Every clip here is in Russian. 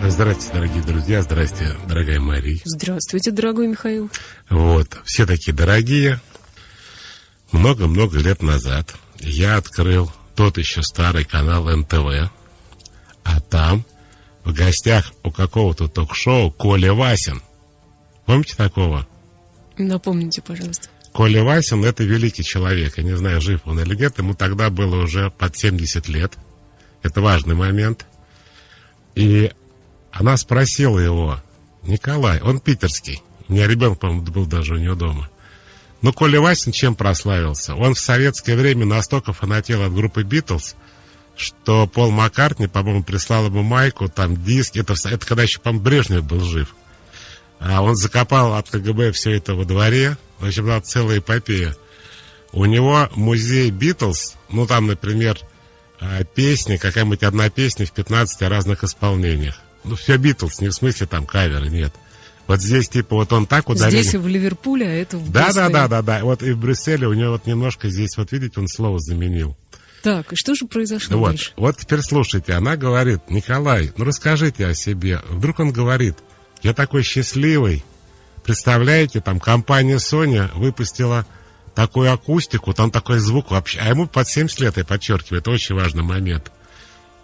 Здравствуйте, дорогие друзья, здравствуйте, дорогая Мария. Здравствуйте, дорогой Михаил. Вот, все такие дорогие. Много-много лет назад я открыл тот еще старый канал НТВ, а там в гостях у какого-то ток-шоу Коля Васин. Помните такого? Напомните, пожалуйста. Коля Васин — это великий человек. Я не знаю, жив он или нет. Ему тогда было уже под 70 лет. Это важный момент. И она спросила его: Николай, он питерский. У меня ребенок, по-моему, был даже у него дома. Но Коля Васин чем прославился? Он в советское время настолько фанател от группы «Битлз», что Пол Маккартни, по-моему, прислал ему майку, там диск. Это когда еще, по-моему, Брежнев был жив. А он закопал от КГБ все это во дворе. В общем, была целая эпопея. У него музей «Битлз», ну, там, например, песни, какая-нибудь одна песня в 15 разных исполнениях. Ну, все «Битлз», не в смысле там каверы, нет. Вот здесь, типа, вот он так ударил. Здесь и в Ливерпуле, а это в Брюсселе. Да. Вот и в Брюсселе у него вот немножко здесь, вот видите, он слово заменил. Так, и что же произошло дальше? Вот теперь слушайте, она говорит: Николай, ну расскажите о себе. Вдруг он говорит: я такой счастливый. Представляете, там компания Sony выпустила такую акустику, там такой звук вообще. А ему под 70 лет, я подчеркиваю, это очень важный момент.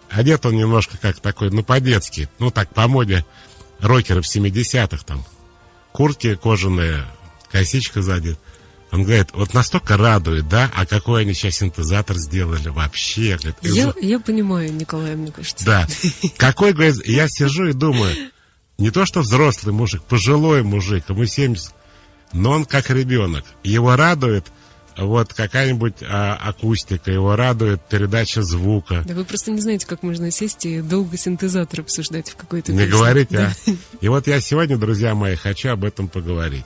Одет он немножко как такой, ну, по-детски, ну, так, по моде рокеров 70-х там. Куртки кожаные, косичка сзади. Он говорит: вот настолько радует, да? А какой они сейчас синтезатор сделали вообще? Говорит, я понимаю, Николай, мне кажется. Да. Какой, говорит, я сижу и думаю, не то что взрослый мужик, пожилой мужик, ему 70, но он как ребенок. Его радует вот какая-нибудь акустика, его радует передача звука. Да вы просто не знаете, как можно сесть и долго синтезатор обсуждать в какой-то Не песне. говорите, да? И вот я сегодня, друзья мои, хочу об этом поговорить.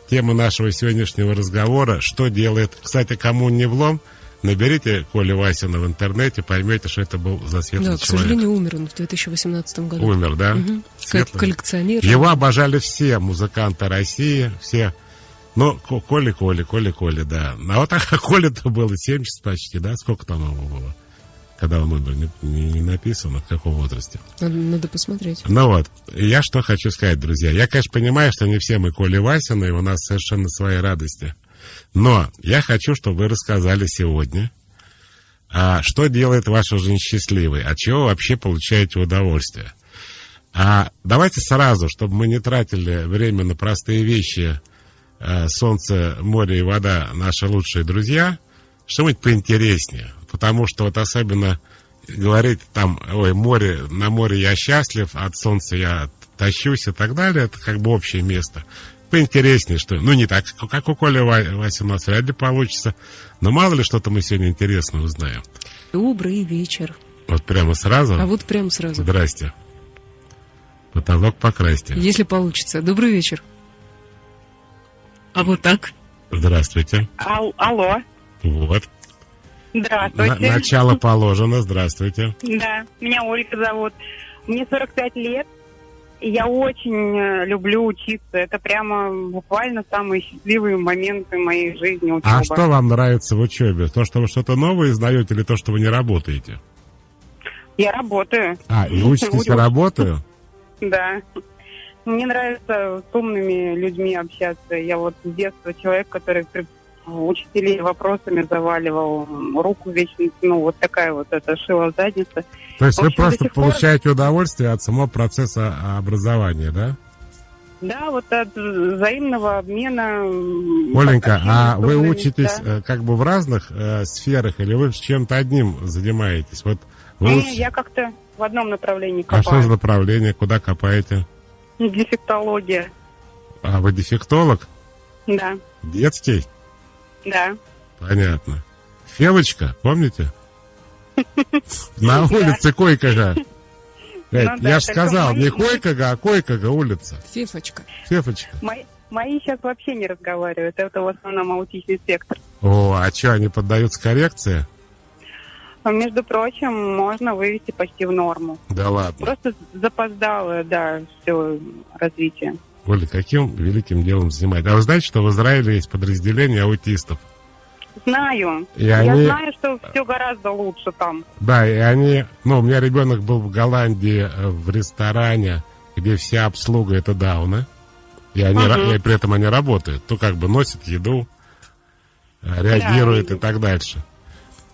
Тема нашего сегодняшнего разговора: что делает... Кстати, кому не влом, наберите Колю Васина в интернете, поймете, что это был за светлый человек. Да, к сожалению, умер он в 2018 году. Умер, да? Угу. Как коллекционер. Его обожали все музыканты России, все. Ну, Коля, да. А вот Коле-то было 70 почти, да? Сколько там ему было, когда он умер? Не написано, в каком возрасте. Надо посмотреть. Ну вот, я что хочу сказать, друзья. Я, конечно, понимаю, что не все мы Коля Васина, и у нас совершенно свои радости. Но я хочу, чтобы вы рассказали сегодня, что делает вашу жизнь счастливой, от чего вы вообще получаете удовольствие. Давайте сразу, чтобы мы не тратили время на простые вещи: солнце, море и вода — наши лучшие друзья, что-нибудь поинтереснее. Потому что вот особенно говорить там: ой, море, на море я счастлив, от солнца я тащусь и так далее, это как бы общее место. Поинтереснее, что... Ну, не так, как у Коли Вася, у нас вряд ли получится. Но мало ли что-то мы сегодня интересно узнаем. Добрый вечер. Вот прямо сразу? А вот прямо сразу. Здрасте. Потолок покрасьте. Если получится. Добрый вечер. А вот так. Здравствуйте. Алло. Вот. Здравствуйте. Начало положено. Здравствуйте. Да, меня Ольга зовут. Мне 45 лет. И я очень люблю учиться. Это прямо буквально самые счастливые моменты моей жизни. Учеба. А что вам нравится в учебе? То, что вы что-то новое знаете, или то, что вы не работаете? Я работаю. И учитесь на работаю? Да. Мне нравится с умными людьми общаться. Я вот с детства человек, который учителей вопросами заваливал, руку вечно, ну, вот такая вот эта шила задница. То есть вы просто получаете удовольствие от самого процесса образования, да? Да, вот от взаимного обмена. Оленька, вы учитесь как бы в разных сферах, или вы с чем-то одним занимаетесь? Вот я как-то в одном направлении копаю. А что за направление? Куда копаете? Дефектология. А вы дефектолог? Да. Детский? Да. Понятно. Февочка, помните? На улице Койкага. Я же сказал, не Койкага, а Койкага улица. Фефочка. Мои сейчас вообще не разговаривают. Это в основном аутичный спектр. А что, они поддаются коррекции? Между прочим, можно вывести почти в норму. Да ладно. Просто запоздало, да, все развитие. Оля, каким великим делом занимаетесь? А вы знаете, что в Израиле есть подразделение аутистов? Знаю. И Я они- знаю, что все гораздо лучше там. Да, и они... Ну, у меня ребенок был в Голландии в ресторане, где вся обслуга — это дауны. И и при этом они работают. То как бы носят еду, реагируют и так дальше.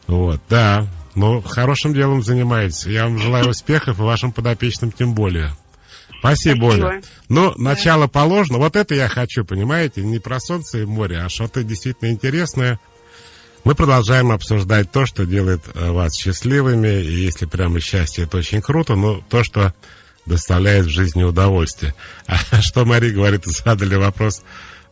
Вот, да. Ну, хорошим делом занимаетесь. Я вам желаю успехов, и вашим подопечным тем более. Спасибо, Оля. Ну, начало положено. Вот это я хочу, понимаете? Не про солнце и море, а что-то действительно интересное. Мы продолжаем обсуждать то, что делает вас счастливыми. И если прямо счастье, это очень круто, но то, что доставляет в жизни удовольствие. А что Мария говорит, задали вопрос,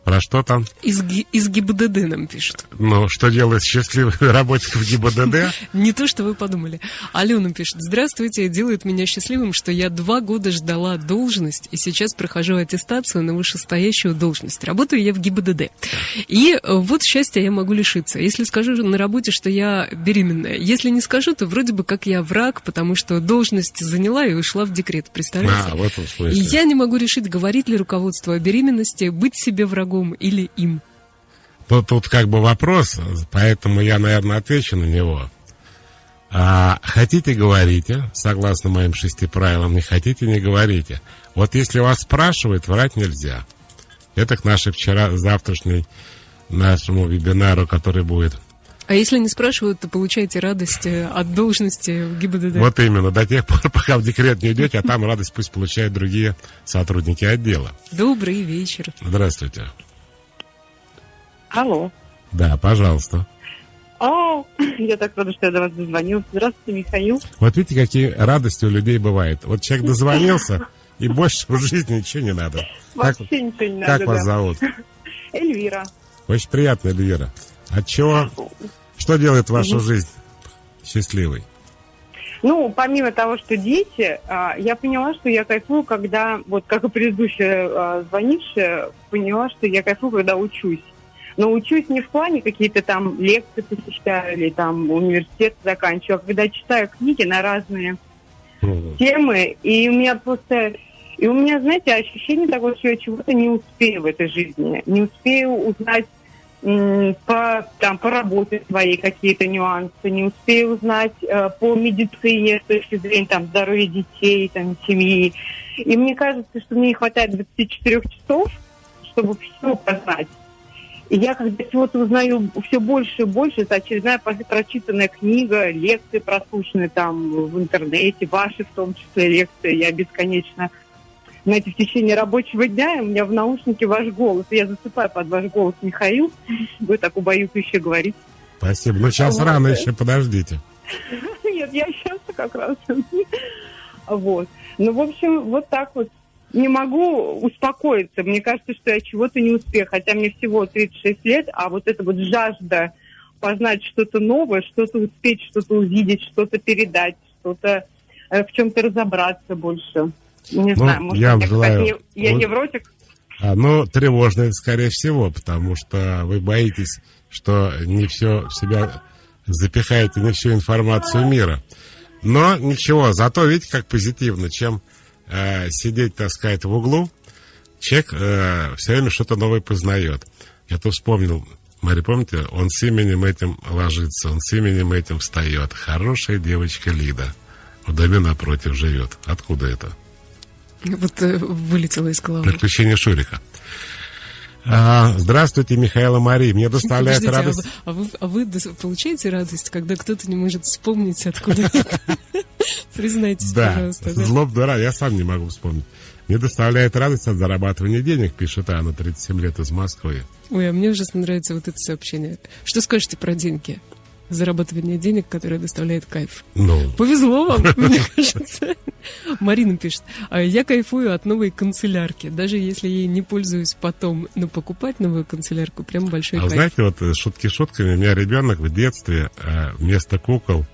про что там? Из ГИБДД нам пишут. Ну, что делает счастливых работников ГИБДД? Не то, что вы подумали. Алена пишет: здравствуйте, делает меня счастливым, что я 2 года ждала должность, и сейчас прохожу аттестацию на вышестоящую должность. Работаю я в ГИБДД. И вот счастья я могу лишиться. Если скажу на работе, что я беременная. Если не скажу, то вроде бы как я враг, потому что должность заняла и ушла в декрет. Представляете? В этом смысле. И я не могу решить, говорить ли руководство о беременности, быть себе врагом или им. Тут как бы вопрос, поэтому я, наверное, отвечу на него. Хотите — говорите, согласно моим 6 правилам, не хотите — не говорите. Вот если вас спрашивают, врать нельзя. Это к завтрашнему вебинару, который будет. А если не спрашивают, то получаете радость от должности в ГИБДД. Вот именно, до тех пор, пока в декрет не идете, а там радость пусть получают другие сотрудники отдела. Добрый вечер. Здравствуйте. Алло. Да, пожалуйста. Я так рада, что я до вас дозвонилась. Здравствуйте, Михаил. Вот видите, какие радости у людей бывают. Вот человек дозвонился, и больше в жизни ничего не надо. Вообще ничего не надо. Как вас зовут? Эльвира. Очень приятно, Эльвира. От чего? Что делает вашу жизнь счастливой? Ну, помимо того, что дети, я поняла, что я кайфую, когда, вот как и предыдущая звонившая, поняла, что я кайфую, когда учусь. Но учусь не в плане какие-то там лекции посещаю или там университет заканчиваю, а когда читаю книги на разные темы, и у меня просто... И у меня, знаете, ощущение такое, что я чего-то не успею в этой жизни. Не успею узнать по работе своей какие-то нюансы, не успею узнать по медицине с точки зрения там, здоровья детей, там, семьи. И мне кажется, что мне не хватает 24 часов, чтобы все познать. И я, когда чего-то узнаю все больше и больше, это очередная прочитанная книга, лекции прослушанные там в интернете, ваши в том числе лекции, я бесконечно... Знаете, в течение рабочего дня у меня в наушнике ваш голос. Я засыпаю под ваш голос, Михаил. Вы так убаюкающе говорите. Спасибо. Ну, сейчас вот. Рано еще, подождите. Нет, я сейчас как раз. Вот. Ну, в общем, вот так вот. Не могу успокоиться. Мне кажется, что я чего-то не успею. Хотя мне всего 36 лет, а вот эта вот жажда познать что-то новое, что-то успеть, что-то увидеть, что-то передать, что-то в чем-то разобраться больше. Не знаю, может, я вам желаю... Я невротик? Тревожный, скорее всего, потому что вы боитесь, что не все в себя запихаете, не всю информацию мира. Но ничего, зато видите, как позитивно, чем сидеть, так сказать, в углу, человек все время что-то новое познает. Я тут вспомнил, Мария, помните, он с именем этим ложится, он с именем этим встает. Хорошая девочка Лида в доме напротив живет. Откуда это? Вот вылетело из головы. Приключения Шурика. Здравствуйте, Михаил и Мария. Мне доставляет радость... А вы получаете радость, когда кто-то не может вспомнить, откуда это? Признайтесь, пожалуйста. Да, злобно рад. Я сам не могу вспомнить. Мне доставляет радость от зарабатывания денег, пишет Анна, 37 лет, из Москвы. Ой, а мне ужасно нравится вот это сообщение. Что скажете про деньги? Зарабатывание денег, которое доставляет кайф. Повезло вам, мне кажется. Марина пишет: я кайфую от новой канцелярки, даже если ей не пользуюсь потом, но покупать новую канцелярку прям большой кайф. Знаете, вот шутки шутками, у меня ребенок в детстве вместо кукол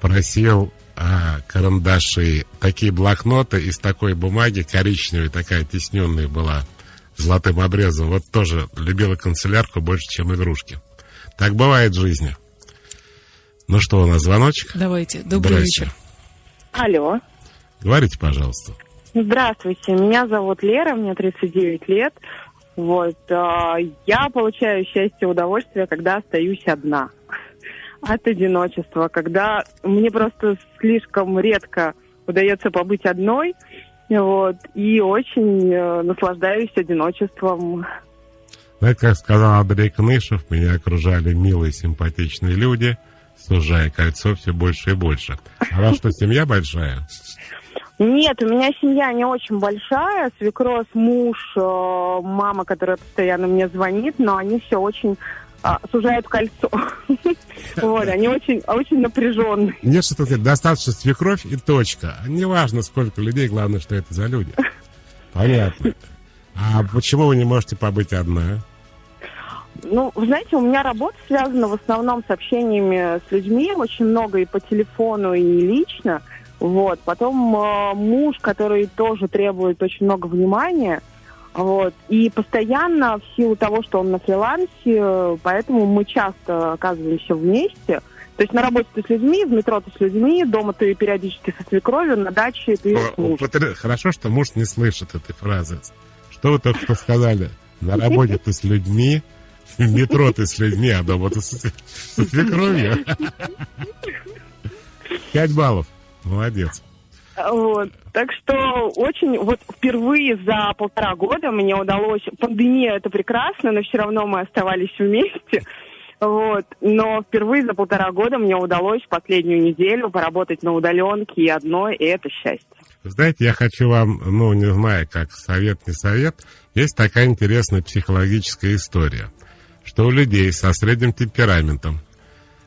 просил карандаши, такие блокноты из такой бумаги, коричневой, такая тисненная была, золотым обрезом. Вот тоже любила канцелярку больше, чем игрушки. Так бывает в жизни. Ну что, у нас звоночек? Давайте, добрый вечер. Алло. Говорите, пожалуйста. Здравствуйте, меня зовут Лера, мне 39 лет. Вот. Я получаю счастье и удовольствие, когда остаюсь одна от одиночества, когда мне просто слишком редко удается побыть одной, вот, и очень наслаждаюсь одиночеством. Знаете, как сказал Андрей Кнышев, меня окружали милые, симпатичные люди, сужая кольцо все больше и больше. А у вас что, семья большая? Нет, у меня семья не очень большая, свекровь, муж, мама, которая постоянно мне звонит, но они все очень сужают кольцо. Вот, они очень напряженные. Нет, что тут достаточно свекровь и точка. Не важно, сколько людей, главное, что это за люди. Понятно. А почему вы не можете побыть одна? Ну, вы знаете, у меня работа связана в основном с общениями с людьми, очень много и по телефону, и лично. Вот. Потом муж, который тоже требует очень много внимания. Вот. И постоянно, в силу того, что он на фрилансе, поэтому мы часто оказываемся вместе. То есть на работе ты с людьми, в метро ты с людьми, дома ты периодически со свекровью, на даче ты с мужем. Хорошо, что муж не слышит этой фразы. Что вы только что сказали? На работе ты с людьми, в метро ты с людьми, а дома ты со свекровью. 5 баллов. Молодец. Вот. Так что очень, вот впервые за 1,5 года мне удалось, пандемия это прекрасно, но все равно мы оставались вместе, вот, но впервые за 1,5 года мне удалось в последнюю неделю поработать на удаленке и одной, и это счастье. Знаете, я хочу вам, не знаю, как совет, не совет, есть такая интересная психологическая история, что у людей со средним темпераментом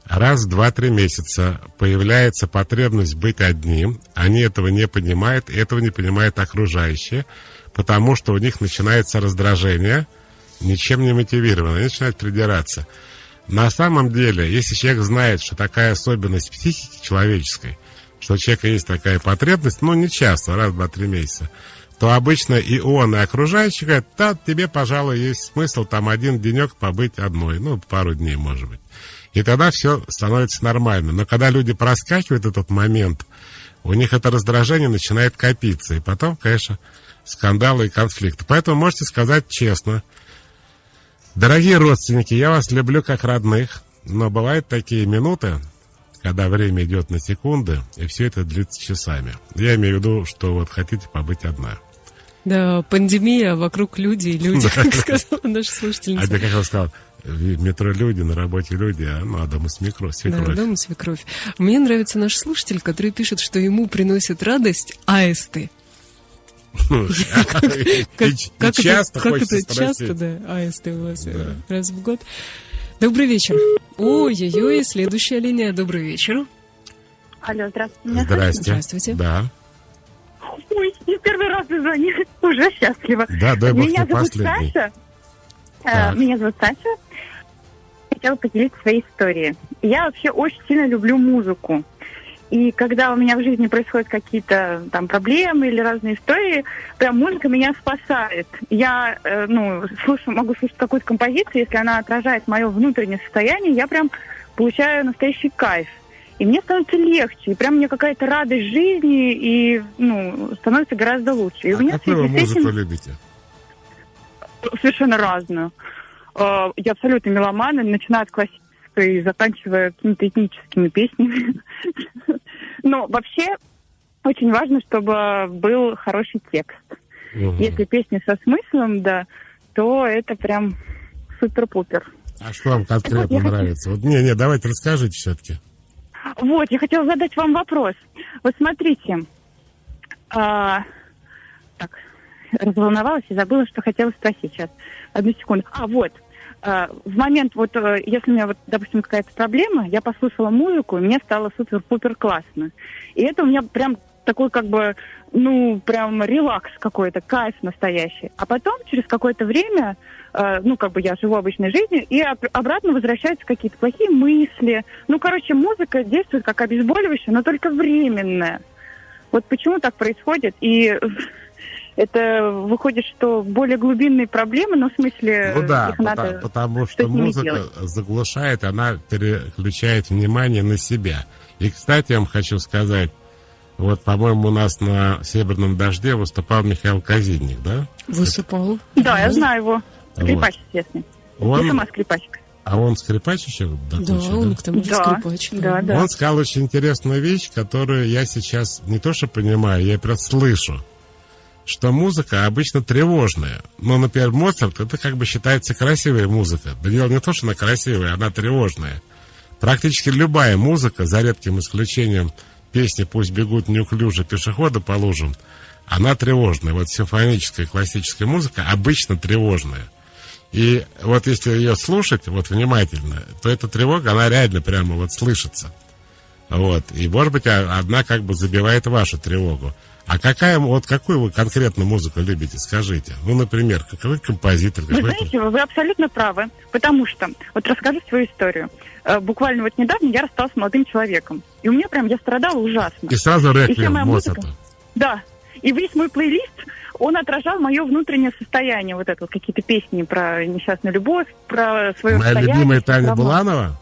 раз в 2-3 месяца появляется потребность быть одним. Они этого не понимают, и этого не понимают окружающие, потому что у них начинается раздражение, ничем не мотивированное, они начинают придираться. На самом деле, если человек знает, что такая особенность психики человеческой, что у человека есть такая потребность, не часто, раз в 2-3 месяца, то обычно и он, и окружающие говорят, да, тебе, пожалуй, есть смысл там один денек побыть одной, пару дней, может быть. И тогда все становится нормально. Но когда люди проскакивают этот момент, у них это раздражение начинает копиться. И потом, конечно, скандалы и конфликты. Поэтому можете сказать честно: дорогие родственники, я вас люблю как родных, но бывают такие минуты, когда время идет на секунды, и все это длится часами. Я имею в виду, что вот хотите побыть одна. Да, пандемия, вокруг люди, как сказала наша слушательница. А я как я сказал, в метро люди, на работе люди, а дома свекровь. Да, дома свекровь. Мне нравится наш слушатель, который пишет, что ему приносит радость аисты. Как часто хочется спросить. Часто, да, аисты у вас раз в год. Добрый вечер. Ой-ой-ой, следующая линия. Добрый вечер. Алло, здравствуйте. Здравствуйте. Да. Ой, не первый раз звоню, уже счастлива. Да, дай бог не последний. Меня зовут Саша. Хотела поделиться своей историей. Я вообще очень сильно люблю музыку. И когда у меня в жизни происходят какие-то там проблемы или разные истории, прям музыка меня спасает. Я, могу слушать какую-то композицию, если она отражает мое внутреннее состояние, я прям получаю настоящий кайф. И мне становится легче, и прям мне какая-то радость жизни, и, становится гораздо лучше. И у меня какую вы музыку любите? Совершенно разную. Я абсолютно меломан, начиная от классической и заканчивая какими-то этническими песнями. Но вообще очень важно, чтобы был хороший текст. Если песня со смыслом, да, то это прям супер-пупер. А что вам конкретно нравится? Давайте расскажите все-таки. Вот, я хотела задать вам вопрос. Вот смотрите. Разволновалась и забыла, что хотела спросить сейчас. Одну секунду. В момент, если у меня, допустим, какая-то проблема, я послушала музыку, и мне стало супер-пупер классно. И это у меня прям такой, прям релакс какой-то, кайф настоящий. А потом, через какое-то время, я живу обычной жизнью, и обратно возвращаются какие-то плохие мысли. Музыка действует как обезболивающее, но только временное. Вот почему так происходит? И это выходит, что более глубинные проблемы, но в смесле их надо... потому что музыка заглушает, она переключает внимание на себя. И, кстати, я вам хочу сказать, по-моему, у нас на «Северном дожде» выступал Михаил Казинник, да? Выступал. Да, я знаю его. Скрипач, естественно. Я сама скрипачка. А он скрипач еще? Да, он к тому же скрипач. Да. Он сказал очень интересную вещь, которую я сейчас не то что понимаю, я просто слышу. Что музыка обычно тревожная. Ну, например, Моцарт, это как бы считается красивая музыка. Да дело не то, что она красивая, она тревожная. Практически любая музыка, за редким исключением песни «Пусть бегут неуклюже пешеходы по лужам», она тревожная. Вот симфоническая классическая музыка обычно тревожная. И вот если ее слушать вот внимательно, то эта тревога, она реально прямо вот слышится. Вот. И, может быть, одна как бы забивает вашу тревогу. А какую вы конкретно музыку любите, скажите? Ну, например, какой композитор? Вы знаете, вы абсолютно правы, потому что, вот расскажу свою историю. Буквально вот недавно я рассталась с молодым человеком, и у меня прям, я страдала ужасно. И сразу реквием Моцарта. Да, и весь мой плейлист, он отражал мое внутреннее состояние, вот это вот какие-то песни про несчастную любовь, про свое Моя состояние. Моя любимая Таня Буланова?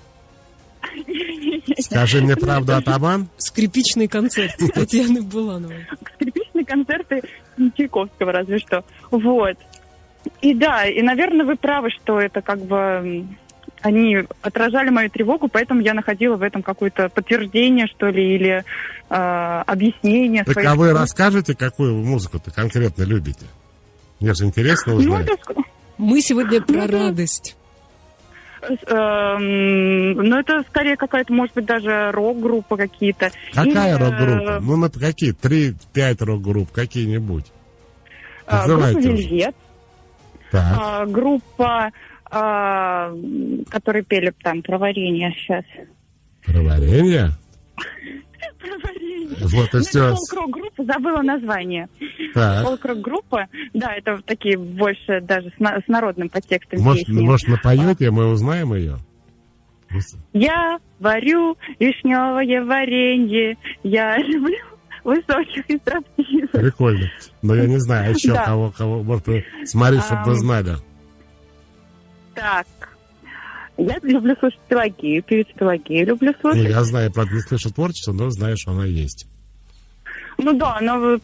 Скажи мне правду, атаман? Скрипичный концерт Татьяны Булановой. Скрипичные концерты Чайковского, разве что. Вот. И да, и, наверное, вы правы, что это как бы... Они отражали мою тревогу, поэтому я находила в этом какое-то подтверждение, что ли, или объяснение. Так а вы расскажете, какую вы музыку-то конкретно любите? Мне же интересно узнать. Мы сегодня про радость. Ну, это скорее какая-то, может быть, даже рок-группа какие-то. Какая рок-группа? Ну, на какие? 3-5 рок-групп, какие-нибудь. Группа «Вельвет». Так. Группа, которые пели там про варенье сейчас. Про варенье? Про варенье. Вот и все. Фолк-рок-группа, забыла название. Так. Фолк-рок-группа, да, это такие больше даже с народным подтекстом песни. Может, напоете, мы узнаем ее? Я варю вишневое варенье, я люблю высоких и строптивых. Прикольно. Но я не знаю, а еще кого, может, смотри, чтобы вы знали. Так, я люблю слушать Пелагею, певицу Пелагею люблю слушать. Я знаю, правда, не слышу творчество, но знаю, что она есть. Ну да, но вот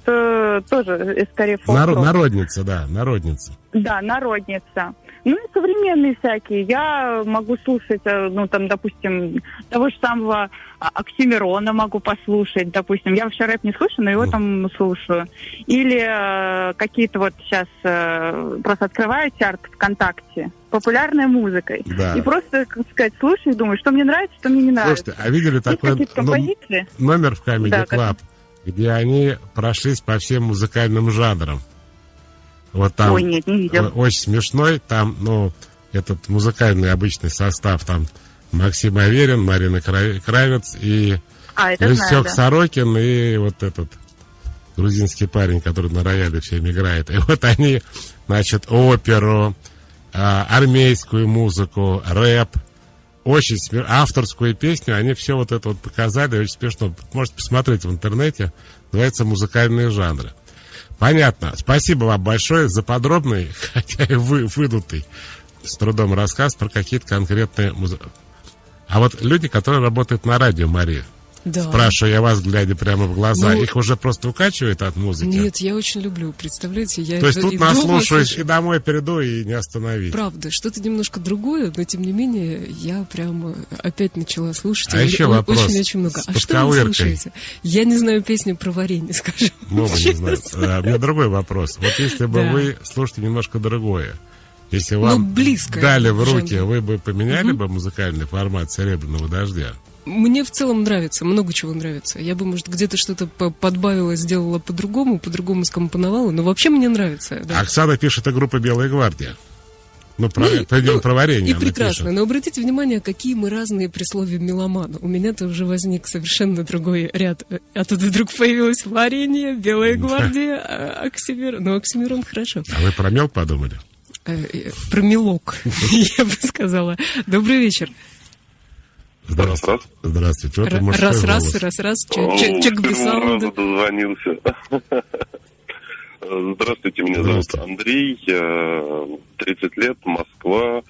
тоже скорее фолк-рок. Народница, да, народница. Да, народница. Ну и современные всякие. Я могу слушать, ну там, допустим, того же самого Оксимирона могу послушать, допустим. Я вообще рэп не слушаю, но его там слушаю. Или какие-то вот сейчас просто открываю чарт ВКонтакте, популярной музыкой. Да. И просто, как сказать, слушаю и думаю, что мне нравится, что мне не нравится. Слушайте, а видели такой номер в Comedy Club, где они прошлись по всем музыкальным жанрам? Вот там. Ой, нет, не видел. Очень смешной. Там, ну, этот музыкальный обычный состав, там Максим Аверин, Марина Кравец и Лисёк Сорокин и вот этот грузинский парень, который на рояле всем играет. И вот они, значит, оперу, армейскую музыку, рэп, очень авторскую песню, они все вот это вот показали, очень смешно. Можете посмотреть в интернете, называется «Музыкальные жанры». Понятно. Спасибо вам большое за подробный, хотя и выдутый с трудом рассказ про какие-то конкретные музыки. А вот люди, которые работают на радио, Мария, спрашиваю я вас, глядя прямо в глаза, их уже просто укачивает от музыки? Нет, я очень люблю, представляете? Я То есть тут наслушаюсь и домой приду, и не остановить. Правда, что-то немножко другое, но тем не менее я прямо опять начала слушать. А еще вопрос. Очень много. А что вы слушаете? Я не знаю песню про варенье, скажем. Ну, вы не знаете. У меня другой вопрос. Вот если бы вы слушаете немножко другое, если вам дали в руки, вы бы поменяли бы музыкальный формат «Серебряного дождя»? Мне в целом нравится, много чего нравится. Я бы, может, где-то что-то подбавила, сделала по-другому скомпоновала, но вообще мне нравится. Да. Оксана пишет о группе «Белая гвардия». Ну, про варенье. И прекрасно. Но обратите внимание, какие мы разные при слове «меломан». У меня-то уже возник совершенно другой ряд. А тут вдруг появилось варенье, «Белая гвардия», Оксимирон. Ну, Оксимирон хорошо. А вы про мел подумали? Про мелок, я бы сказала. Добрый вечер. Здравствуйте. Раз. Чек-бисаунд. Дозвонился. Здравствуйте, меня зовут Андрей, 30 лет, Москва.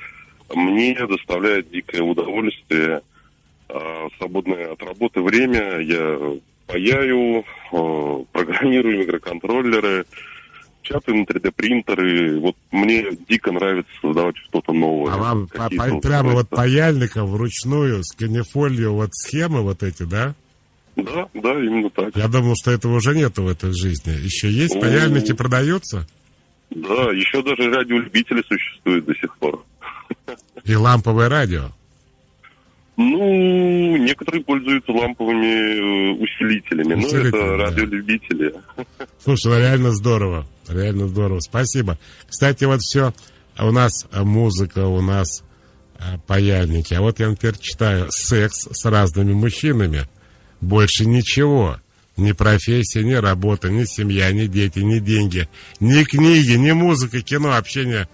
Мне доставляет дикое удовольствие свободное от работы время. Я паяю, программирую микроконтроллеры, печатаю на 3D-принтеры. Вот мне дико нравится создавать что-то новое. А вам Какие-то прямо вот устройства. паяльником вручную с канифолью вот схемы вот эти, да? Да, именно так. Я думал, что этого уже нету в этой жизни. Еще есть паяльники, продаются? Да, еще даже радиолюбители существуют до сих пор. И ламповое радио. Ну, некоторые пользуются ламповыми усилителями. Ну, Усилители, это да. радиолюбители. Слушай, ну реально здорово. Реально здорово. Спасибо. Кстати, вот все. У нас музыка, у нас паяльники. А вот я, например, читаю секс с разными мужчинами. Больше ничего. Ни профессия, ни работа, ни семья, ни дети, ни деньги, ни книги, ни музыка, кино, общение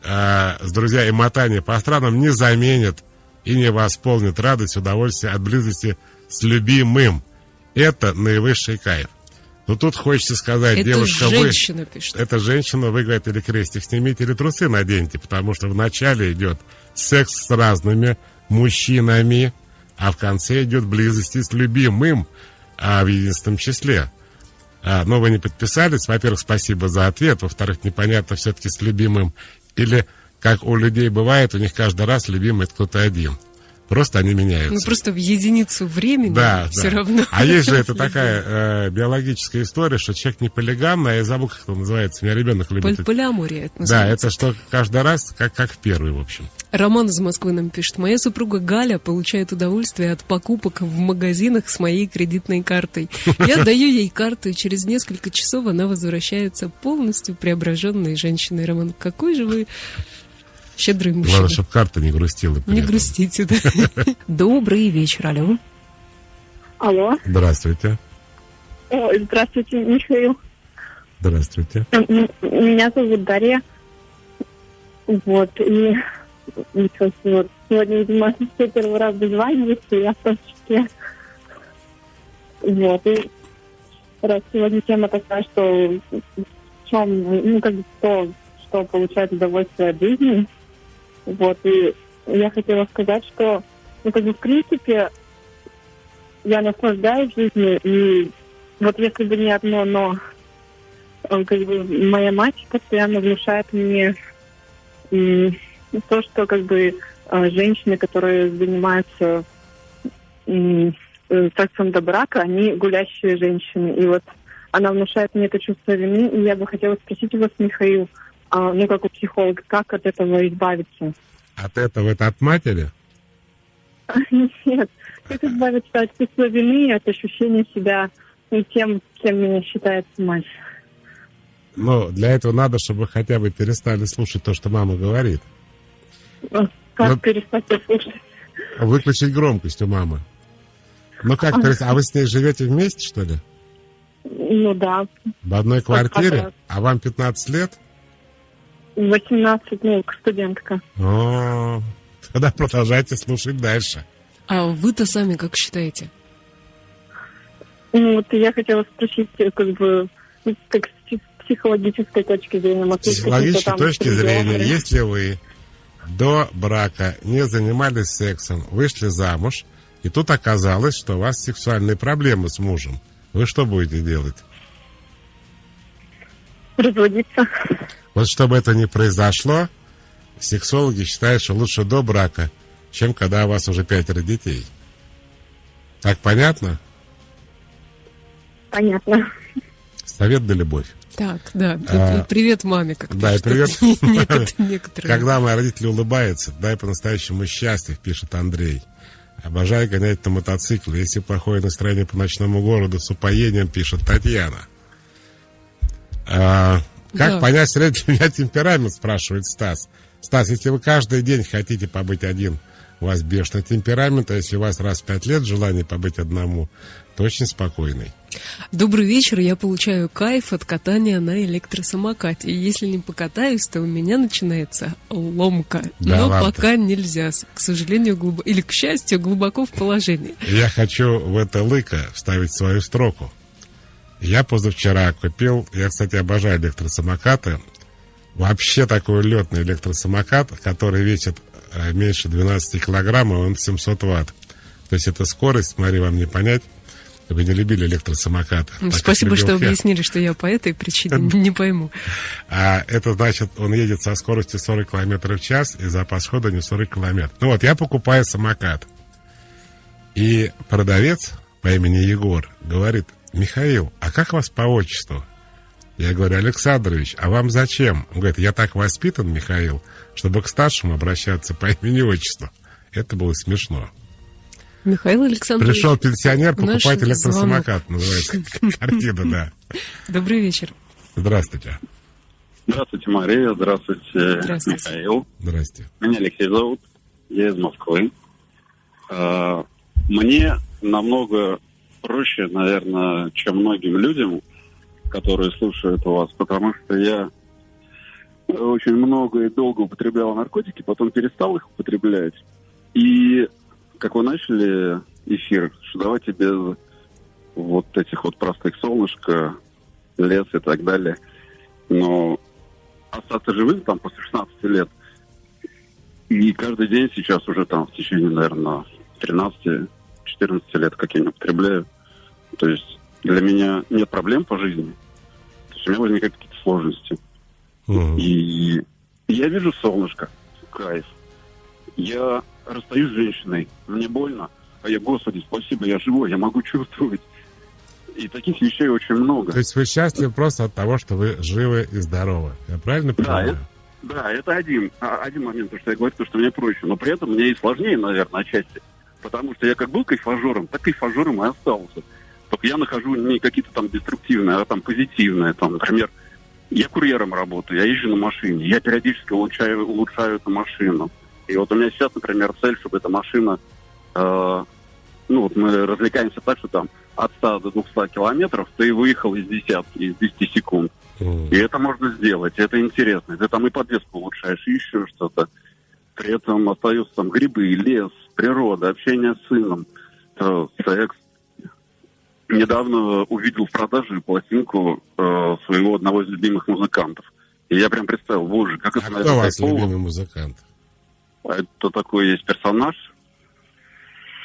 с друзьями и мотание по странам не заменит и не восполнит радость, удовольствие от близости с любимым. Это наивысший кайф. Но тут хочется сказать, Это девушка, женщина пишет. это женщина, вы, говорит, или крестик снимите, или трусы наденьте, потому что вначале идет секс с разными мужчинами, а в конце идет близость с любимым, в единственном числе. Но вы не подписались. Во-первых, спасибо за ответ. Во-вторых, непонятно все-таки с любимым. Или, как у людей бывает, у них каждый раз любимый это кто-то один. Просто они меняются. Ну, просто в единицу времени Да, все да. равно. А есть же это такая биологическая история, что человек не полигамный, а я забыл, как это называется. У меня ребенок любит. Полиамория это Да, называется. это что каждый раз, как в первый, в общем. Роман из Москвы нам пишет. Моя супруга Галя получает удовольствие от покупок в магазинах с моей кредитной картой. Я даю ей карту, и через несколько часов она возвращается полностью преображенной женщиной. Роман, какой же вы щедрый мужчина. Главное, чтобы карта не грустила. при Не этом. грустите, да. Добрый вечер, алло. Алло. Здравствуйте. Ой, здравствуйте, Михаил. Здравствуйте. Меня зовут Дарья. Вот, и вот, сегодня, видимо, все первый раз дозваниваюсь, и я в том числе. Вот, и раз сегодня тема такая, что в чем, ну, как бы то, что получает удовольствие от жизни. Вот, и я хотела сказать, что, ну, как бы, в принципе, я наслаждаюсь жизнью, и вот если бы не одно «но», как бы моя мать постоянно внушает мне то, что как бы женщины, которые занимаются сексом до брака, они гулящие женщины. И вот она внушает мне это чувство вины, и я бы хотела спросить у вас, Михаил, ну, как у психолога, как от этого избавиться? От этого это от матери? Нет, как избавиться от чувства вины и от ощущения себя тем, кем меня считает мать. Ну, для этого надо, чтобы вы хотя бы перестали слушать то, что мама говорит. Как Ну, перестать слушать? Выключить громкость у мамы. Ну как, а вы с ней живете вместе, что ли? Ну да, В одной квартире? раз. А вам 15 лет? 18, ну, студентка. О, тогда продолжайте слушать дальше. А вы-то сами как считаете? Ну, вот я хотела спросить, как бы, ну, как с психологической точки зрения. С может, есть психологической какие-то там точки зрения, приемы? если вы до брака не занимались сексом, вышли замуж, и тут оказалось, что у вас сексуальные проблемы с мужем, вы что будете делать? Разводиться. Вот чтобы это не произошло, сексологи считают, что лучше до брака, чем когда у вас уже 5 детей. Так понятно? Понятно. Совет да любовь. Так, да. И привет маме, как Да, и пишут. привет. Некоторые. Когда мои родители улыбаются, дай по-настоящему счастлив, пишет Андрей. Обожаю гонять на мотоцикле. Если плохое настроение по ночному городу, с упоением, пишет Татьяна. Как Да. понять средний у меня темперамент, спрашивает Стас. Стас, если вы каждый день хотите побыть один, у вас бешеный темперамент, а если у вас раз в 5 лет желание побыть одному, то очень спокойный. Добрый вечер, я получаю кайф от катания на электросамокате. И если не покатаюсь, то у меня начинается ломка. Да Но ладно. пока нельзя, к сожалению, или к счастью, глубоко в положении. Я хочу в это лыко вставить свою строку. Я позавчера купил, я, кстати, обожаю электросамокаты, вообще такой летный электросамокат, который весит меньше 12 килограмм, и он 700 ватт. То есть это скорость, смотри, вам не понять, Вы не любили электросамокаты. Спасибо, что объяснили, что я по этой причине не пойму. А это значит, он едет со скоростью 40 км в час, и запас хода не 40 км. Ну вот, я покупаю самокат. И продавец по имени Егор говорит: Михаил, а как вас по отчеству? Я говорю: Александрович, а вам зачем? Он говорит: я так воспитан, Михаил, чтобы к старшему обращаться по имени-отчеству. Это было смешно. Михаил Александрович. Пришел пенсионер покупать электросамокат, называется картина, да. Добрый вечер. Здравствуйте. Здравствуйте, Мария. Здравствуйте, Михаил. Здравствуйте. Меня Алексей зовут. Я из Москвы. Мне намного проще, наверное, чем многим людям, которые слушают вас, потому что я очень много и долго употреблял наркотики, потом перестал их употреблять. И как вы начали эфир, что давайте без вот этих вот простых: солнышко, лес и так далее. Но остаться живым там после 16 лет. И каждый день сейчас уже там в течение, наверное, 13-14 лет, как я не употребляю. То есть для меня нет проблем по жизни. То есть у меня возникают какие-то сложности. И я вижу солнышко, кайф. Я расстаюсь с женщиной, мне больно, а я: Господи, спасибо, я живой, я могу чувствовать. И таких вещей очень много. То есть вы счастливы просто от того, что вы живы и здоровы. Я правильно понимаю? Да, это один момент, то, что я говорю, то, что мне проще. Но при этом мне и сложнее, наверное, отчасти. Потому что я как был кайфажером, так кайфажером и остался. Только я нахожу не какие-то там деструктивные, а там позитивные. Там, например, я курьером работаю, я езжу на машине, я периодически улучшаю эту машину. И вот у меня сейчас, например, цель, чтобы эта машина... вот мы развлекаемся так, что там от 100 до 200 километров ты выехал из 10 секунд. И это можно сделать, это интересно. Ты там и подвеску улучшаешь, и еще что-то. При этом остаются там грибы, лес, природа, общение с сыном, секс. Недавно увидел в продаже пластинку своего одного из любимых музыкантов. И я прям представил: боже, как это... А кто у вас любимый музыкант? Это такой есть персонаж,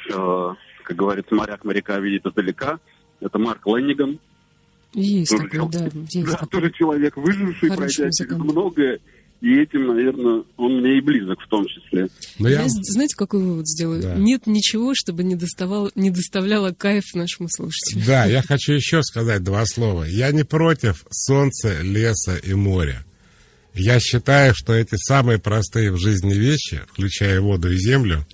как говорится, моряк моряка видит издалека. Это Марк Лэнниган. Есть тоже такой, да. Есть такой. Тоже человек, выживший, пройдя через многое. И этим, наверное, он мне и близок в том числе. Знаете, какой вывод сделаю? Да. Нет ничего, чтобы не доставляло кайф нашему слушателю. Да, я хочу еще сказать 2 слова. Я не против солнца, леса и моря. Я считаю, что эти самые простые в жизни вещи, включая воду и землю,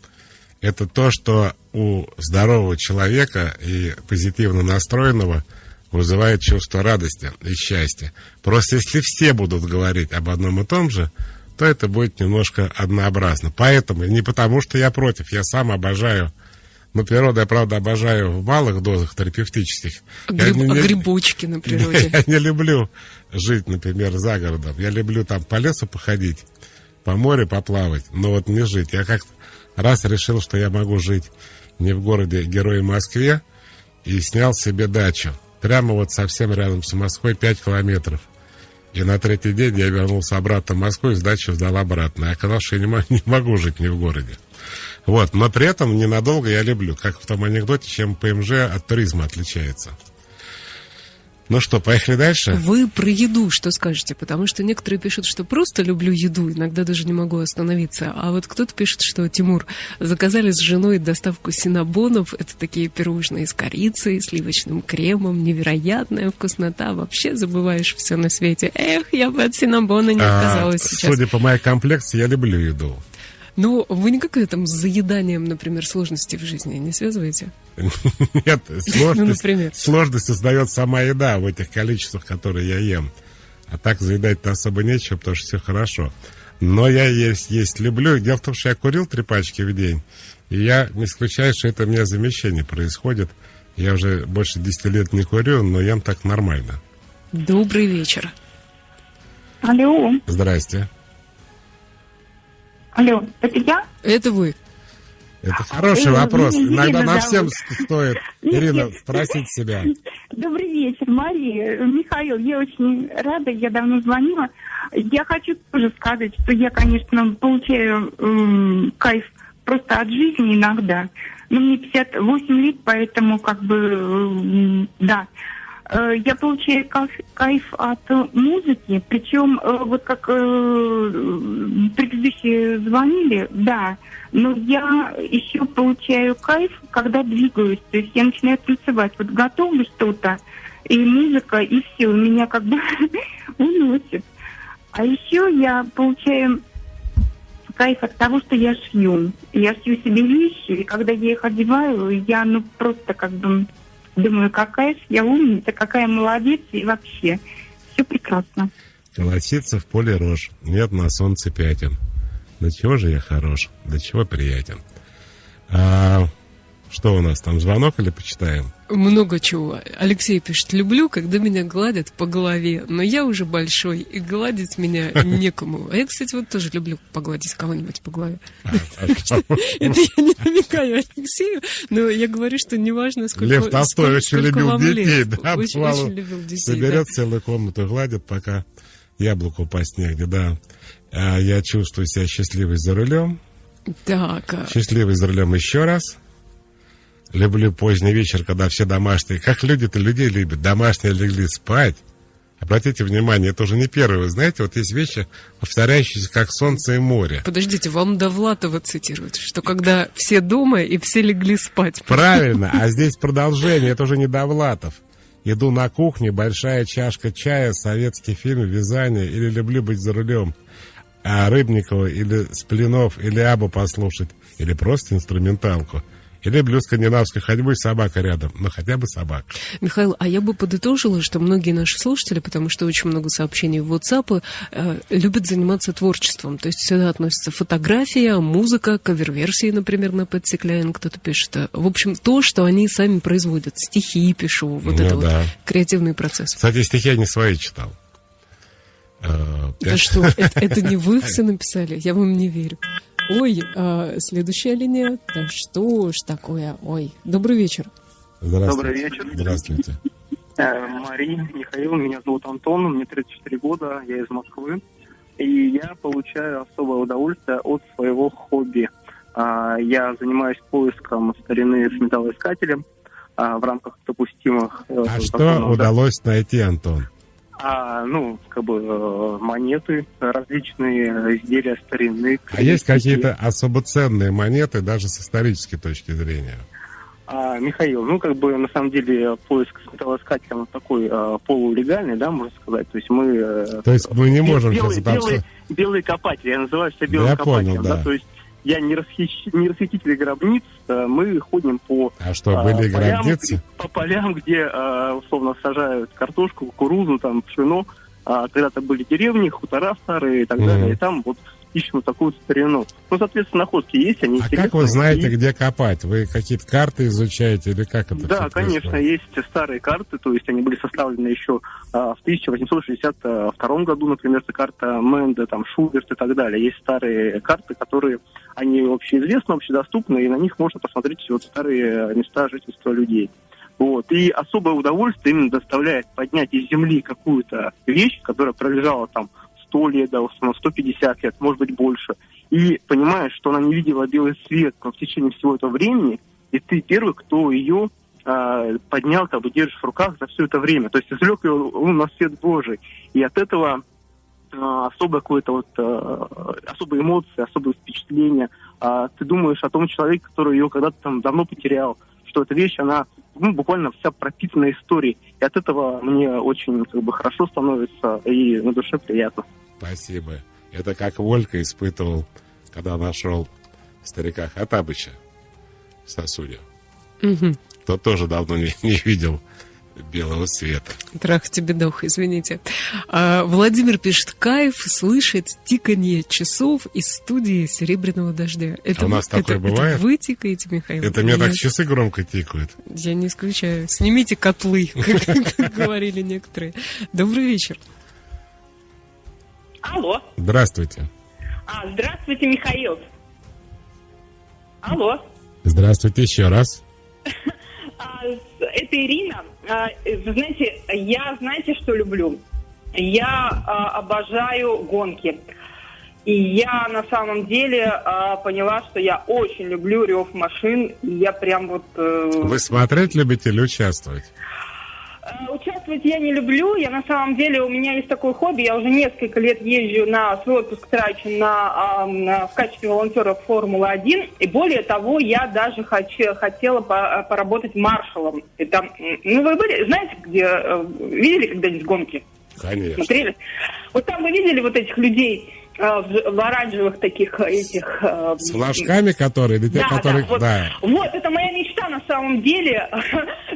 это то, что у здорового человека и позитивно настроенного вызывает чувство радости и счастья. Просто если все будут говорить об одном и том же, то это будет немножко однообразно. Поэтому, не потому что я против, я сам обожаю, природу я, правда, обожаю в малых дозах терапевтических. Грибочки на природе. Я не люблю жить, например, за городом. Я люблю там по лесу походить, по морю поплавать, но вот не жить. Я как-то раз решил, что я могу жить не в городе Герой Москве, и снял себе дачу. Прямо вот совсем рядом с Москвой, 5 километров. И на 3-й день я вернулся обратно в Москву и сдачу сдал обратно. И оказалось, что я не могу жить не в городе. Вот, но при этом ненадолго я люблю. Как в том анекдоте, чем ПМЖ от туризма отличается. Ну что, поехали дальше? Вы про еду что скажете? Потому что некоторые пишут, что просто люблю еду, иногда даже не могу остановиться. А вот кто-то пишет, что: Тимур, заказали с женой доставку синнабонов. Это такие пирожные с корицей, сливочным кремом. Невероятная вкуснота. Вообще забываешь все на свете. Эх, я бы от синнабона не отказалась сейчас. Судя по моей комплекции, я люблю еду. Ну, вы никак с заеданием, например, сложности в жизни не связываете? Нет, сложность создает сама еда в этих количествах, которые я ем. А так заедать-то особо нечего, потому что все хорошо. Но я есть люблю. Дело в том, что я курил 3 пачки в день. И я не исключаю, что это у меня замещение происходит. Я уже больше 10 лет не курю, но ем так нормально. Добрый вечер. Алло. Здрасте. Алло, это я? Это вы. Это хороший вопрос. Иногда на всем стоит, Ирина, спросить себя. Добрый вечер, Мария. Михаил, я очень рада, я давно звонила. Я хочу тоже сказать, что я, конечно, получаю кайф просто от жизни иногда. Ну, мне 58 лет, поэтому как бы, да. Я получаю кайф от музыки, причем вот как предыдущие звонили, да, но я еще получаю кайф, когда двигаюсь, то есть я начинаю танцевать, вот готовлю что-то, и музыка, и все, меня как бы уносит. А еще я получаю кайф от того, что я шью. Я шью себе вещи, и когда я их одеваю, я просто как бы думаю, какая же я умница, какая молодец, и вообще все прекрасно. Колосится в поле рожь, нет на солнце пятен. До чего же я хорош, до чего приятен. Что у нас там, звонок или почитаем? Много чего. Алексей пишет: люблю, когда меня гладят по голове, но я уже большой, и гладить меня некому. А я, кстати, вот тоже люблю погладить кого-нибудь по голове. Это я не намекаю Алексею, но я говорю, что неважно, сколько Лев Толстой очень любил детей, да? Очень любил детей, соберет целую комнату, гладит, пока яблоко упасть негде, да. Я чувствую себя счастливой за рулем. Так. Счастливый за рулем еще раз. Люблю поздний вечер, когда все домашние, как люди-то людей любят, домашние легли спать. Обратите внимание, это уже не первый, вы знаете, вот есть вещи, повторяющиеся, как солнце и море. Подождите, вам Довлатова цитируют, что когда все дома и все легли спать. Правильно, а здесь продолжение, это уже не Довлатов. Иду на кухню, большая чашка чая, советский фильм, вязание, или люблю быть за рулем. А Рыбникова, или Сплинов, или Абу послушать, или просто инструменталку. И люблю скандинавской ходьбу и собака рядом. Но хотя бы собака. Михаил, а я бы подытожила, что многие наши слушатели, потому что очень много сообщений в WhatsApp, любят заниматься творчеством. То есть сюда относятся фотография, музыка, кавер-версии, например, на Пэт Сикляйн кто-то пишет. В общем, то, что они сами производят. Стихи пишу, вот это вот креативный процесс. Кстати, стихи я не свои читал. Да что, это не вы все написали? Я вам не верю. Ой, следующая линия. Да что ж такое? Ой, добрый вечер. Добрый вечер. Здравствуйте. Мария, Михаил, меня зовут Антон, мне 34 года, я из Москвы. И я получаю особое удовольствие от своего хобби. Я занимаюсь поиском старины с металлоискателем в рамках допустимых... А что удалось найти, Антон? Монеты, различные изделия старины. А есть какие-то особо ценные монеты, даже с исторической точки зрения? Михаил, на самом деле, поиск с металлоискателем такой полулегальный, да, можно сказать. То есть мы не можем белые копатели, я называю себя белым копателем. Да. То есть я не расхититель гробниц, мы ходим по полям, где условно сажают картошку, кукурузу, там, пшено. Когда-то были деревни, хутора старые и так далее, и там вот ищем такую старину. Соответственно, находки есть, они интересные. А как вы знаете, где копать? Вы какие-то карты изучаете или как это? Да, конечно, есть старые карты, то есть они были составлены еще в 1862 году, например, это карта Менде, там, Шуберт и так далее. Есть старые карты, которые, они общеизвестны, общедоступны, и на них можно посмотреть вот старые места жительства людей. Вот. И особое удовольствие именно доставляет поднять из земли какую-то вещь, которая пролежала там 100 лет, да, 150 лет, может быть, больше. И понимаешь, что она не видела белый свет в течение всего этого времени, и ты первый, кто ее поднял, как бы держишь в руках за все это время. То есть извлек ее на свет Божий. И от этого особое какое-то особые эмоции, особые впечатления. Ты думаешь о том человеке, который ее когда-то там давно потерял, что эта вещь, она буквально вся пропитана историей. И от этого мне очень хорошо становится и на душе приятно. Спасибо. Это как Волька испытывал, когда нашел старика Хаттабыча в сосуде. Угу. Тот тоже давно не видел белого света. Трах тебе дох, извините. Владимир пишет: кайф слышать тиканье часов из студии «Серебряного дождя». Это у нас такое бывает? Это вы тикаете, Михаил? Это мне так часы громко тикают. Я не исключаю. Снимите котлы, как говорили некоторые. Добрый вечер. Алло. Здравствуйте. Здравствуйте, Михаил. Алло. Здравствуйте еще раз. Это Ирина. Вы знаете, я, что люблю? Я обожаю гонки. И я на самом деле поняла, что я очень люблю рев машин. И я прям вот... Вы смотреть любите или участвовать? Участвовать я не люблю. Я на самом деле, у меня есть такое хобби. Я уже несколько лет езжу на свой отпуск, трачу в качестве волонтера Формулы-1. И более того, я даже хотела поработать маршалом. Это, вы были, знаете, где видели когда-нибудь гонки? Конечно. Смотрели? Вот там вы видели вот этих людей в оранжевых таких этих... С флажками, которые, или те, да, которые... Да, вот, это моя мечта на самом деле,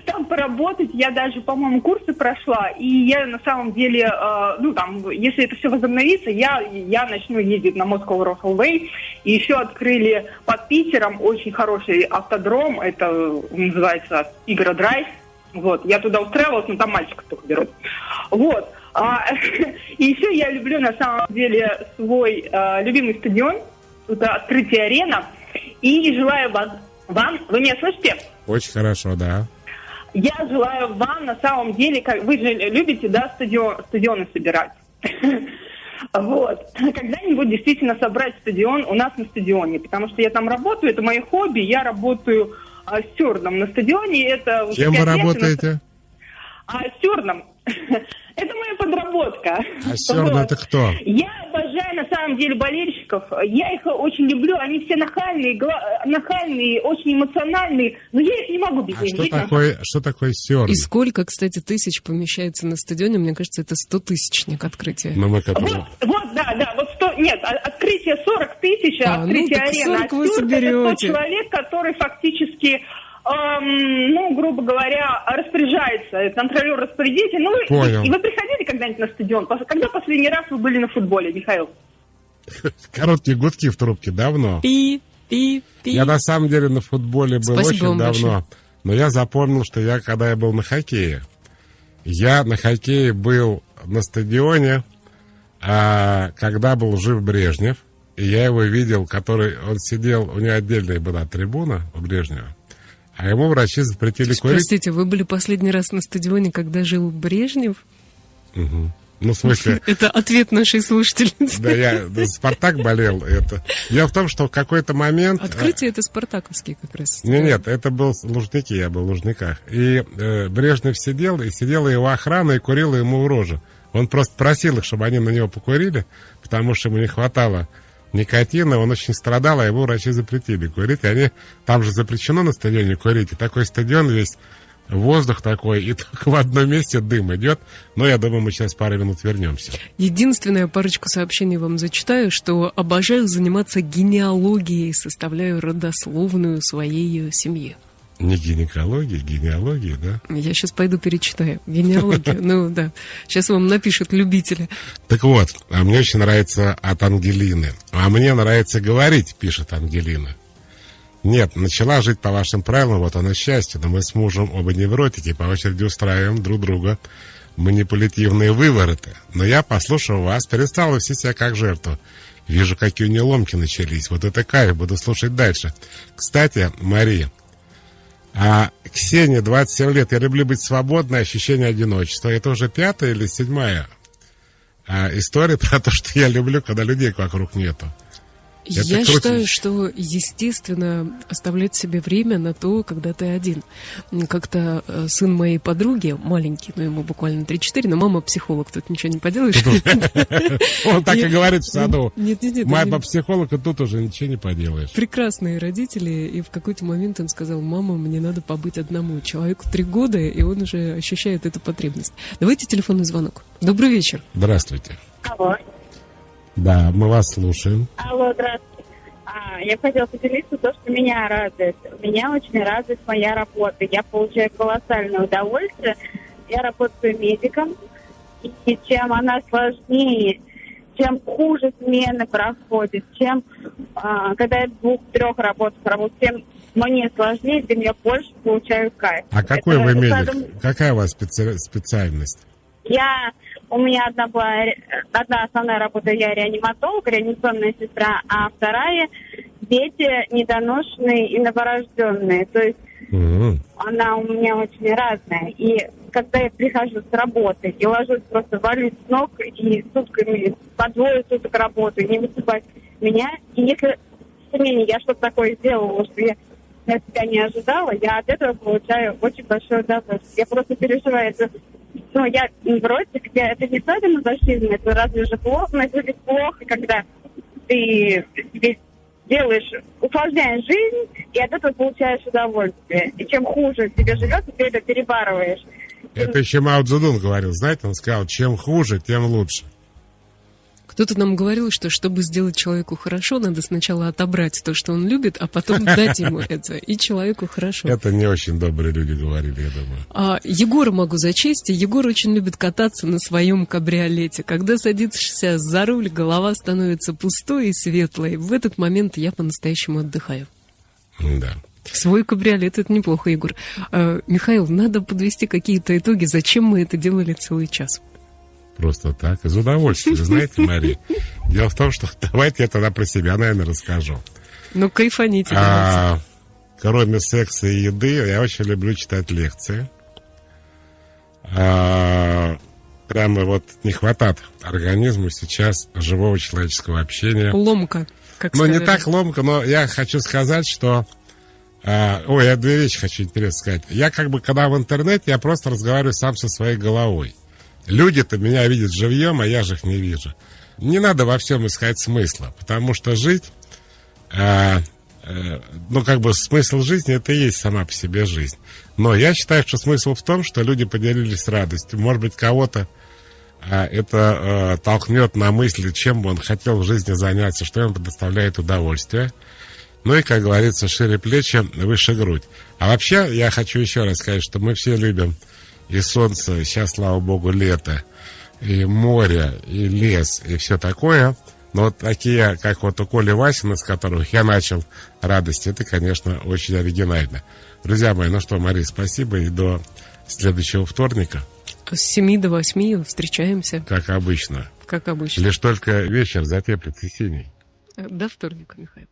там поработать. Я даже, по-моему, курсы прошла, и я на самом деле, если это все возобновится, я начну ездить на Moscow Railway, и еще открыли под Питером очень хороший автодром, это называется Игродрайв. Вот, я туда устраивалась, но там мальчиков только берут. Вот. И еще я люблю, на самом деле, свой любимый стадион. Это Открытие Арена. И желаю вам... Вы меня слышите? Очень хорошо, да. Я желаю вам, на самом деле, вы же любите, да, стадионы собирать. Вот. Когда-нибудь действительно собрать стадион у нас на стадионе. Потому что я там работаю, это мое хобби. Я работаю стюардом на стадионе. Это кем вы работаете? Стюардом. Это моя подработка. А стюард это кто? Я обожаю, на самом деле, болельщиков. Я их очень люблю. Они все нахальные, очень эмоциональные. Но я их не могу без них жить. Что такое стюард? И сколько, кстати, тысяч помещается на стадионе? Мне кажется, это 100-тысячник открытия. Вот, да. Вот 100, нет, открытие 40 тысяч, открытие арены. А стюард это тот человек, который фактически... грубо говоря, распоряжается, контролер-распорядитель. Понял. И вы приходили когда-нибудь на стадион? Когда последний раз вы были на футболе, Михаил? Короткие гудки в трубке, давно. Пи. Я на самом деле на футболе был очень давно. Большое. Но я запомнил, что когда я был на хоккее, я на хоккее был на стадионе, когда был жив Брежнев, и я его видел, он сидел, у него отдельная была трибуна у Брежнева. А ему врачи запретили курить. Простите, вы были последний раз на стадионе, когда жил Брежнев? Угу. В смысле... Это ответ нашей слушательницы. Да, «Спартак» болел. Дело в том, что в какой-то момент... Открытие это спартаковский как раз. Нет, это был Лужники, я был в Лужниках. И Брежнев сидела его охрана и курила ему в рожу. Он просто просил их, чтобы они на него покурили, потому что ему не хватало никотина, он очень страдал, а его врачи запретили курить. Там же запрещено на стадионе курить. И такой стадион весь, воздух такой, и только в одном месте дым идет. Но я думаю, мы сейчас пару минут вернемся. Единственное, парочку сообщений вам зачитаю, что обожаю заниматься генеалогией, составляю родословную своей семьи. Не гинекология, генеалогия, да? Я сейчас пойду перечитаю. Генеалогию, да. Сейчас вам напишут любители. Так вот, мне очень нравится от Ангелины. А мне нравится говорить, пишет Ангелина. Нет, начала жить по вашим правилам, вот оно счастье. Но мы с мужем оба невротики, по очереди устраиваем друг друга манипулятивные вывороты. Но я, послушав вас, перестала вести себя как жертву. Вижу, какие у нее ломки начались. Вот это кайф, буду слушать дальше. Кстати, Мария, Ксения, 27 лет. Я люблю быть свободной, ощущение одиночества. Это уже 5-я или 7-я история про то, что я люблю, когда людей вокруг нету. Я считаю, что естественно оставлять себе время на то, когда ты один. Как-то сын моей подруги, маленький, ему буквально 3-4, но мама психолог, тут ничего не поделаешь. Он так и говорит в саду. Нет. Мама психолог, и тут уже ничего не поделаешь. Прекрасные родители, и в какой-то момент он сказал: мама, мне надо побыть одному. Человеку 3 года, и он уже ощущает эту потребность. Давайте телефонный звонок. Добрый вечер. Здравствуйте. Алло. Да, мы вас слушаем. Алло, здравствуйте. Я хотела поделиться то, что меня радует. Меня очень радует моя работа. Я получаю колоссальное удовольствие. Я работаю медиком. И чем она сложнее, чем хуже смены проходит, чем когда я в 2-3 работах работаю, тем мне сложнее, тем я больше получаю кайф. А какой вы медик? Какая у вас специальность? У меня одна основная работа, я реаниматолог, реанимационная сестра, а вторая — дети недоношенные и новорожденные. То есть она у меня очень разная. И когда я прихожу с работы и ложусь, просто валюсь с ног и сутками, по 2 суток работаю, не высыпать меня. И если в смене я что-то такое сделала, что я от себя не ожидала, я от этого получаю очень большое удовольствие. Я просто переживаю это. Ну, я вроде, это не стадия мазохизма, это разве же плохо? Но это ведь плохо, когда ты себе делаешь, усложняешь жизнь, и от этого получаешь удовольствие. И чем хуже тебе живется, ты это перебарываешь. Это еще Мао Цзэдун говорил, знаете, он сказал, чем хуже, тем лучше. Кто-то нам говорил, что чтобы сделать человеку хорошо, надо сначала отобрать то, что он любит, а потом дать ему это, и человеку хорошо. Это не очень добрые люди говорили, я думаю. Егора могу зачесть. Егор очень любит кататься на своем кабриолете. Когда садишься за руль, голова становится пустой и светлой. В этот момент я по-настоящему отдыхаю. Да. Свой кабриолет — это неплохо, Егор. Михаил, надо подвести какие-то итоги. Зачем мы это делали целый час? Просто так, из удовольствия, знаете, Мария. Дело в том, что давайте я тогда про себя, наверное, расскажу. Ну, кайфаните. Кроме секса и еды, я очень люблю читать лекции. Прямо вот не хватает организму сейчас живого человеческого общения. Ломка, как сказали. Ну, не так ломка, но я хочу сказать, что... я 2 вещи хочу интересно сказать. Я когда в интернете, я просто разговариваю сам со своей головой. Люди-то меня видят живьем, а я же их не вижу. Не надо во всем искать смысла, потому что жить, смысл жизни — это и есть сама по себе жизнь. Но я считаю, что смысл в том, что люди поделились радостью. Может быть, кого-то это толкнет на мысли, чем бы он хотел в жизни заняться, что ему предоставляет удовольствие. Ну и, как говорится, шире плечи, выше грудь. А вообще, я хочу еще раз сказать, что мы все любим и солнце, сейчас, слава богу, лето, и море, и лес, и все такое. Но вот такие, как вот у Коли Васина, с которых я начал радость, это, конечно, очень оригинально. Друзья мои, ну что, Мария, спасибо, и до следующего вторника. С 7 до 8 встречаемся. Как обычно. Как обычно. Лишь только вечер затеплится синий. До вторника, Михаил.